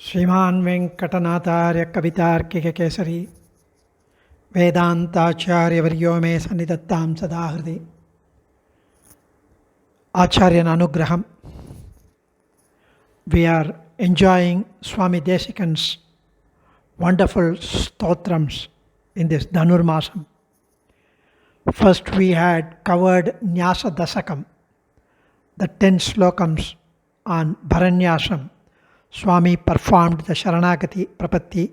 श्रीमान वेंकटनाथार्य कवितार्किक केसरी वेदांताचार्य वर्यो मे सन्निधत्तां सदा हृदि. Acharyan Anugraham. We are enjoying Swami Desikan's wonderful stotrams in this Dhanur Masam. First we had covered Nyaasa Dasakam, the 10 slokams on Bharanyasam. Swami performed the Sharanagati Prapatti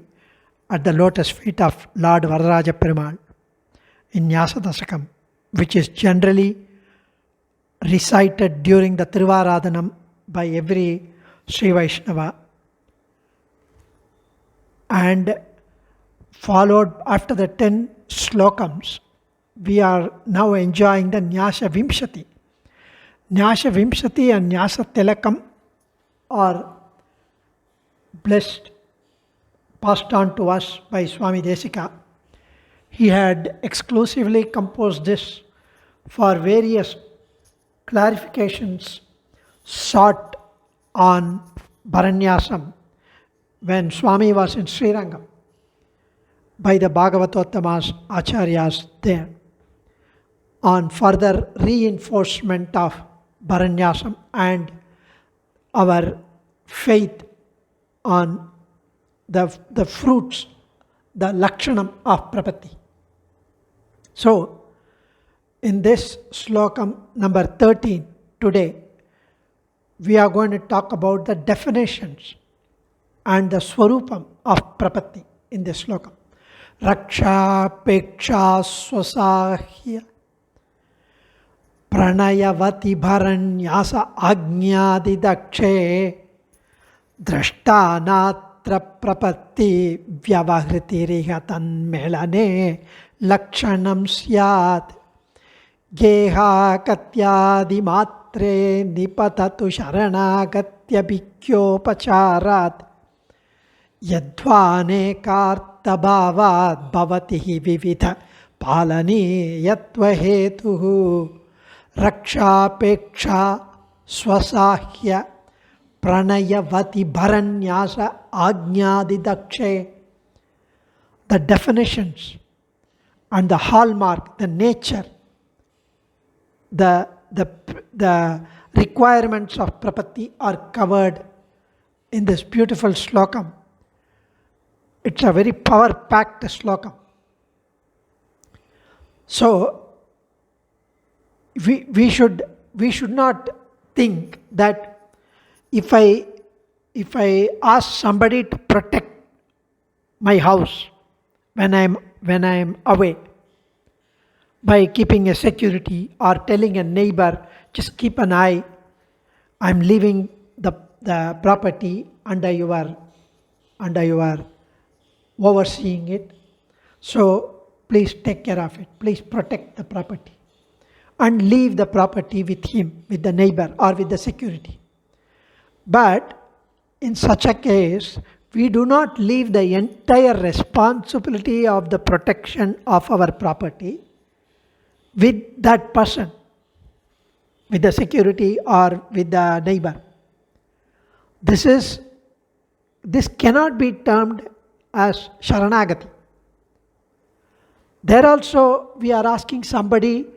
at the lotus feet of Lord Vararaja Perumal in Nyaasa Dasakam, which is generally recited during the Thiruvaradhanam by every Sri Vaishnava, and followed after the 10 slokams. We are now enjoying the Nyaasa Vimshati. Nyaasa Vimshati and Nyaasa Tilakam are blessed, passed on to us by Swami Desika. He had exclusively composed this for various clarifications sought on Bharanyasam when Swami was in Srirangam by the Bhagavatottamas Acharyas there, on further reinforcement of Bharanyasam and our faith on the fruits, the lakshanam of prapatti. So, in this slokam number 13 today, we are going to talk about the definitions and the swarupam of prapatti in this slokam. Raksha peksha swasahya pranayavati bharanyasa agnyadi dakshe drashtanatra prapatti vyavahriti tanmelane lakshanam syat geha katyadi matre nipatatu sharanagатya bhikkyopacharat yadvane kartabhavat bhavati vividha palani yatva hetuhu rakshapeksha swasahya pranayavati bharanyasa agnyadi dakshe. The definitions and the hallmark, the nature, the requirements of prapatti are covered in this beautiful slokam. It's a very power-packed slokam. So we should not think that if I ask somebody to protect my house when I'm away, by keeping a security or telling a neighbor, just keep an eye, I'm leaving the property under your overseeing it, so please take care of it, please protect the property, and leave the property with him, with the neighbor or with the security. But in such a case, we do not leave the entire responsibility of the protection of our property with that person, with the security or with the neighbor. This cannot be termed as Sharanagati. There also we are asking somebody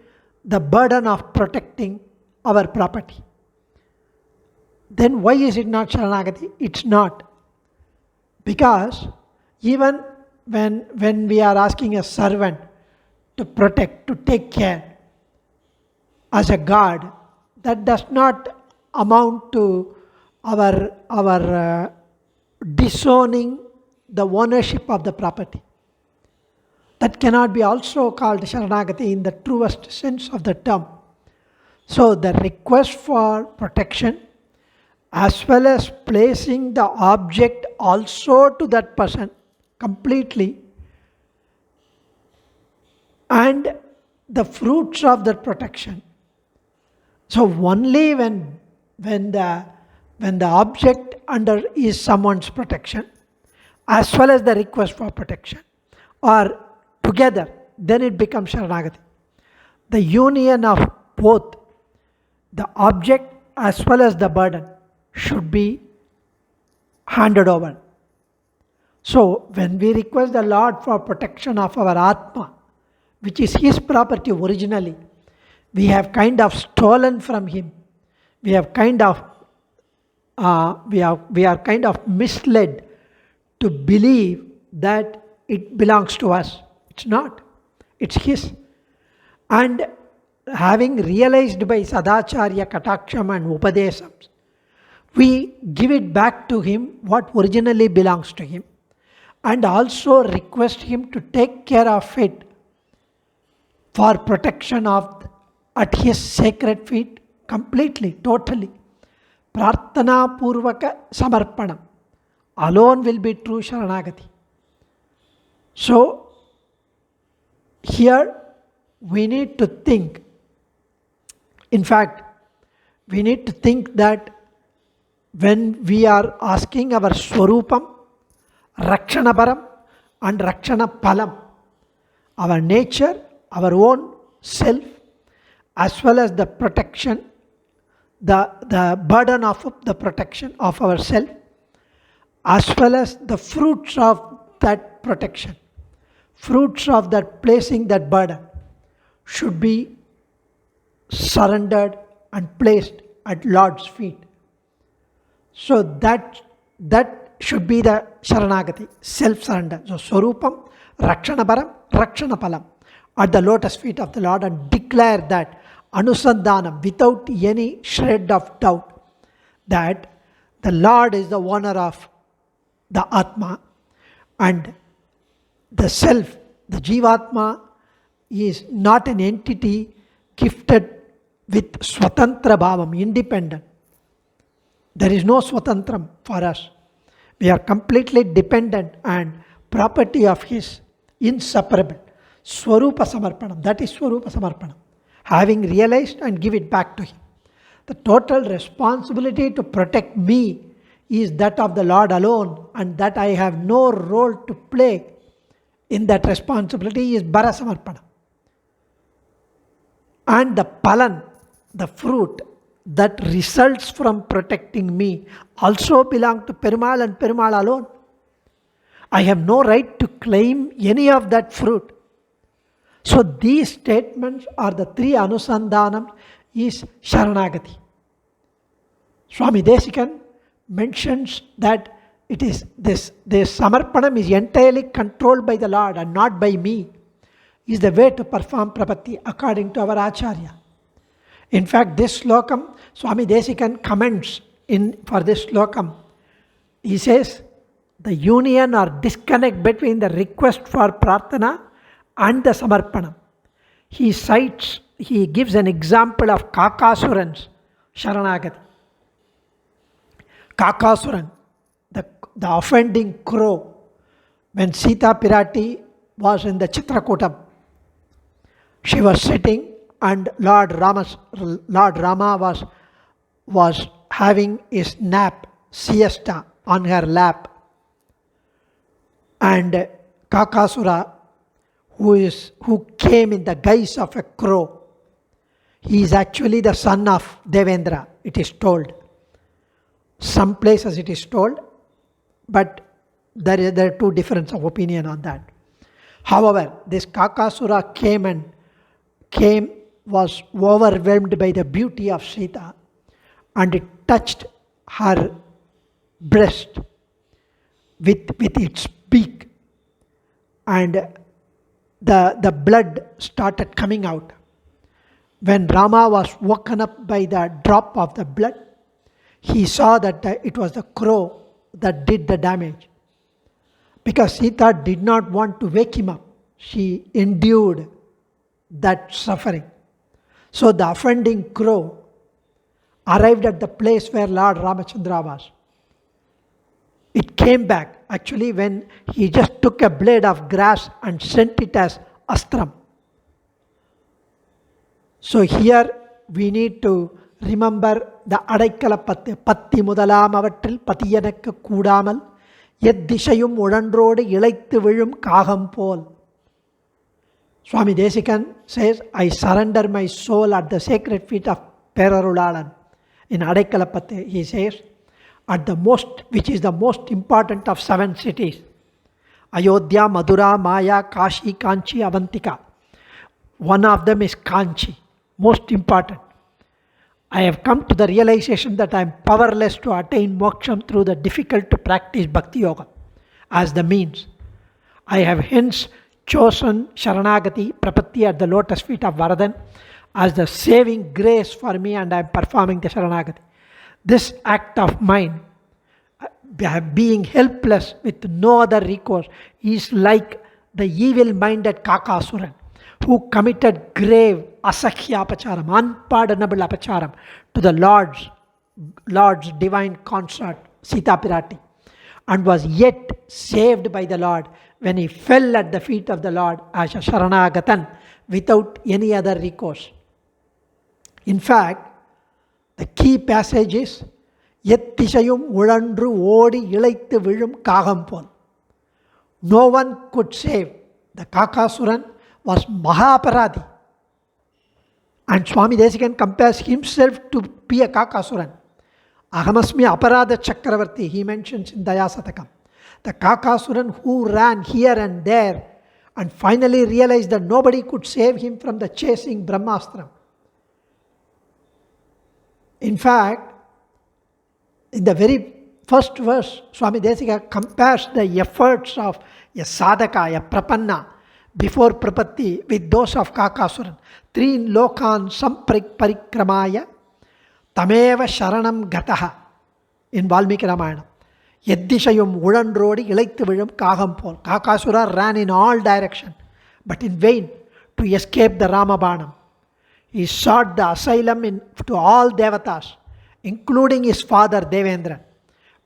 the burden of protecting our property. Then why is it not Sharanagati? It's not. Because even when we are asking a servant to protect, to take care as a guard, that does not amount to our disowning the ownership of the property. That cannot be also called Sharanagati in the truest sense of the term. So the request for protection as well as placing the object also to that person completely, and the fruits of that protection. So only when the object under is someone's protection as well as the request for protection are together, then it becomes Sharanagati. The union of both the object as well as the burden should be handed over. So, when we request the Lord for protection of our Atma, which is His property originally, we have kind of stolen from Him. We have kind of we are kind of misled to believe that it belongs to us. It's not. It's His. And having realized by Sadacharya, Kataksham and Upadesams, we give it back to Him what originally belongs to Him, and also request Him to take care of it for protection of at His sacred feet completely, totally. Prarthana Purvaka Samarpanam alone will be true Sharanagati. So, here we need to think. In fact, we need to think that when we are asking our Swarupam, Rakshanaparam and Rakshanapalam, our nature, our own self, as well as the protection, the burden of the protection of ourself, as well as the fruits of that protection, fruits of that placing that burden, should be surrendered and placed at Lord's feet. So that should be the Sharanagati, self-surrender. So Swarupam, Rakshanaparam, Rakshanapalam, at the lotus feet of the Lord, and declare that Anusandhanam without any shred of doubt that the Lord is the owner of the Atma, and the self, the Jivatma, is not an entity gifted with Swatantra Bhavam, independent. There is no Swatantram for us. We are completely dependent and property of His, inseparable. Swarupa Samarpanam, that is Swarupa Samarpanam. Having realized and give it back to Him. The total responsibility to protect me is that of the Lord alone, and that I have no role to play in that responsibility is Bara Samarpanam. And the palan, the fruit that results from protecting me, also belong to Perumal and Perumal alone. I have no right to claim any of that fruit. So these statements are the three Anusandhanam is Sharanagati. Swami Desikan mentions that it is this Samarpanam is entirely controlled by the Lord and not by me, is the way to perform Prapatti according to our Acharya. In fact, this slokam, Swami Desikan comments for this slokam. He says, the union or disconnect between the request for prarthana and the samarpanam. He gives an example of Kakasuran's Sharanagati. Kakasuran, the offending crow, when Sita Pirati was in the Chitrakutam, she was sitting and Lord Rama was having his nap, siesta on her lap. And Kakasura, who came in the guise of a crow, he is actually the son of Devendra, it is told. Some places it is told, but there are two differences of opinion on that. However, this Kakasura was overwhelmed by the beauty of Sita, and it touched her breast with its beak, and the blood started coming out. When Rama was woken up by the drop of the blood, he saw that it was the crow that did the damage. Because Sita did not want to wake him up, she endured that suffering. So the offending crow arrived at the place where Lord Ramachandra was. It came back actually when he just took a blade of grass and sent it as astram. So here we need to remember the Adaikala Patti Mudalam Avatril Patiyanakka Kudamal Yedishayum Udandrode Ilaithu Vizhum Kagam Pol. Swami Desikan says, I surrender my soul at the sacred feet of Perarulalan. In Adaikala Patti, he says, which is the most important of 7 cities. Ayodhya, Madura, Maya, Kashi, Kanchi, Avantika. One of them is Kanchi, most important. I have come to the realization that I am powerless to attain moksham through the difficult to practice bhakti yoga as the means. I have hence chosen Sharanagati, Prapatti at the lotus feet of Varadan as the saving grace for me, and I am performing the Sharanagati. This act of mine, being helpless with no other recourse, is like the evil-minded Kakasuran who committed grave asakhya apacharam, unpardonable apacharam to the Lord's divine consort Sita Pirati, and was yet saved by the Lord when he fell at the feet of the Lord as a Sharanagatan without any other recourse. In fact, the key passage is Yettisayum Ulandru Odi Ilaithu Vizhum Kagampol. No one could save. The Kakasuran was Mahaparadi. And Swami Dasakam compares himself to be a Kakasuran. Ahamasmi Aparada Chakravarti, he mentions in Dasakam. The Kakasuran who ran here and there and finally realized that nobody could save him from the chasing Brahmastram. In fact, in the very first verse, Swami Dasakam compares the efforts of a sadhaka, a prapanna, before prapatti with those of Kakasuran. 3 lokan samparikramaya tameva sharanam gataha in Valmiki Ramayana. Yeddishayum ulandrodi ilaithu vizhum kagampol. Kakasura ran in all directions, but in vain to escape the Ramabanam. He sought the asylum to all devatas, including his father Devendra,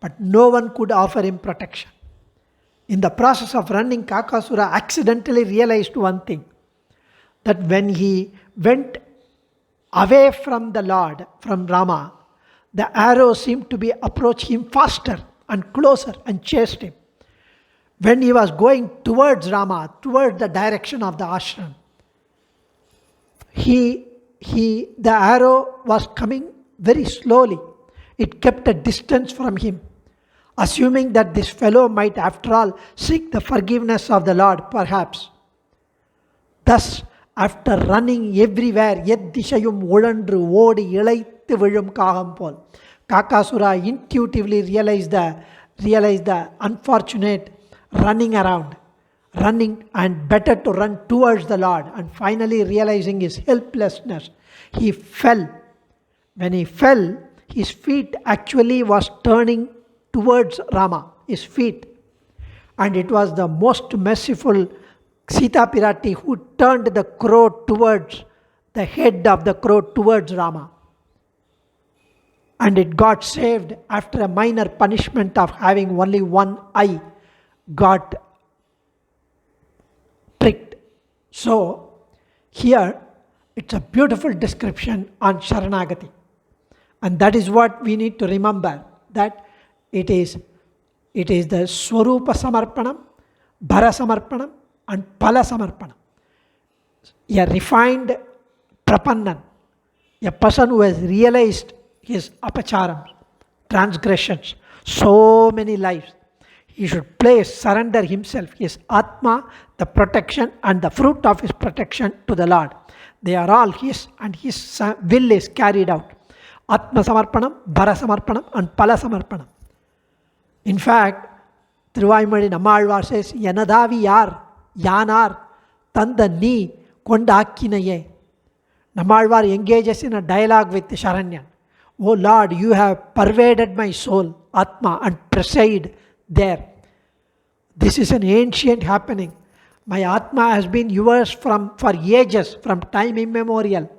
but no one could offer him protection. In the process of running, Kakasura accidentally realized one thing, that when he went away from the Lord, from Rama, the arrow seemed to be approach him faster and closer and chased him. When he was going towards Rama, towards the direction of the ashram, the arrow was coming very slowly. It kept a distance from him, assuming that this fellow might after all seek the forgiveness of the Lord, perhaps. Thus, after running everywhere, Yeddishayum Ulandru Odi Ilaithu Vizhum Kagampol, Kakasura intuitively realized the unfortunate running and better to run towards the Lord, and finally realizing his helplessness, he fell. When he fell, his feet actually was turning towards Rama, his feet. And it was the most merciful Sita Pirati who turned the crow towards, the head of the crow towards Rama. And it got saved after a minor punishment of having only one eye got pricked. So, here it's a beautiful description on Sharanagati. And that is what we need to remember, that it is the Swarupa Samarpanam, Bhara Samarpanam and Pala Samarpanam. A refined Prapannan, a person who has realized his apacharams, transgressions, so many lives, he should surrender himself, his Atma, the protection and the fruit of his protection to the Lord. They are all his, and his will is carried out. Atma Samarpanam, Bhara Samarpanam and Pala Samarpanam. In fact, Thiruvaimazhi Nammalvar says, Yanadavi yar, yanar, tanda ni, kondakkinaye. Nammalvar engages in a dialogue with Sharanyan. O Lord, you have pervaded my soul, Atma, and preside there. This is an ancient happening. My Atma has been yours for ages, from time immemorial.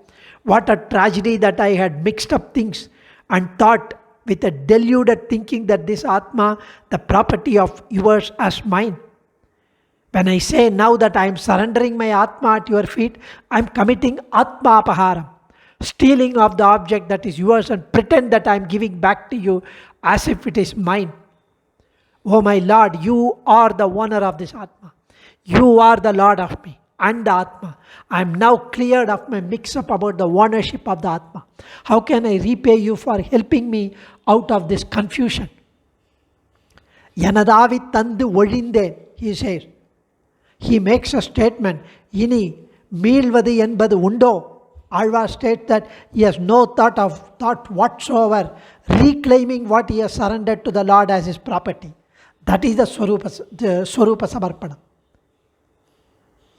What a tragedy that I had mixed up things and thought with a deluded thinking that this Atma, the property of yours, as mine. When I say now that I am surrendering my Atma at your feet, I am committing Atma Apaharam, stealing of the object that is yours, and pretend that I am giving back to you as if it is mine. Oh my Lord, you are the owner of this Atma. You are the Lord of me. and the Atma. I am now cleared of my mix-up about the ownership of the Atma. How can I repay you for helping me out of this confusion? Yanadavi tandu olinde, he says. He makes a statement, Ini meelvadi enbadu undo. Alva states that he has no thought whatsoever reclaiming what he has surrendered to the Lord as his property. That is the Swarupa Samarpanam.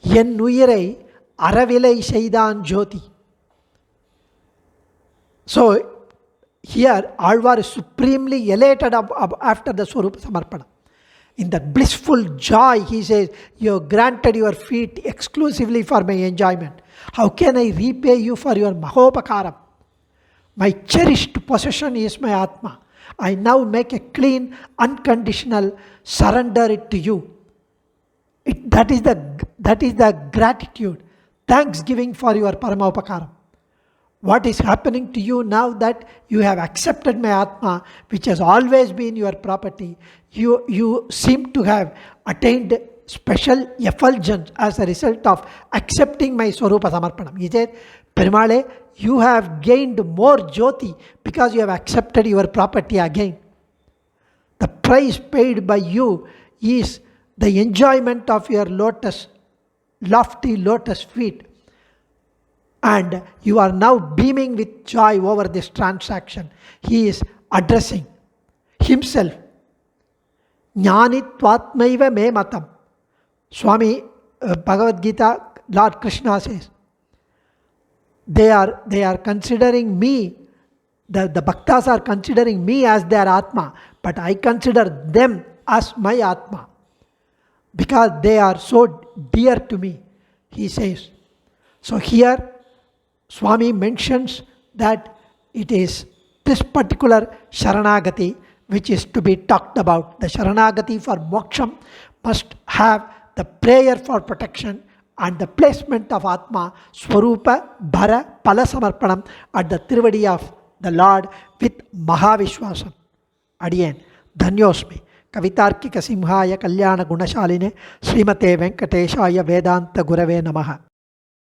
En uyirai aravilai seidan jyoti. So here Alvar is supremely elated after the Swarupa Samarpanam. In that blissful joy, he says, you have granted your feet exclusively for my enjoyment. How can I repay you for your mahopakaram? My cherished possession is my Atma. I now make a clean, unconditional surrender it to you. That is the gratitude, thanksgiving for your paramopakaram. What is happening to you now that you have accepted my Atma, which has always been your property, you seem to have attained special effulgence as a result of accepting my Swarupa Samarpanam. He said, Perimale, you have gained more Jyoti because you have accepted your property again. The price paid by you is the enjoyment of your lofty lotus feet. And you are now beaming with joy over this transaction. He is addressing himself. Jnani tvatmaiva me matam. Swami Bhagavad Gita, Lord Krishna says, they are considering me, the bhaktas are considering me as their Atma, but I consider them as my Atma because they are so dear to me, he says. So here Swami mentions that it is this particular Sharanagati which is to be talked about. The Sharanagati for moksham must have the prayer for protection and the placement of Atma, Swarupa, Bhara, Pala Samarpanam at the Thiruvadi of the Lord with Mahavishwasam. Adiyen, Dhanyosmi. Kavitarkika Simhaya Kalyana Gunashaline Srimathe Venkateshaya Vedanta Gurave Namaha.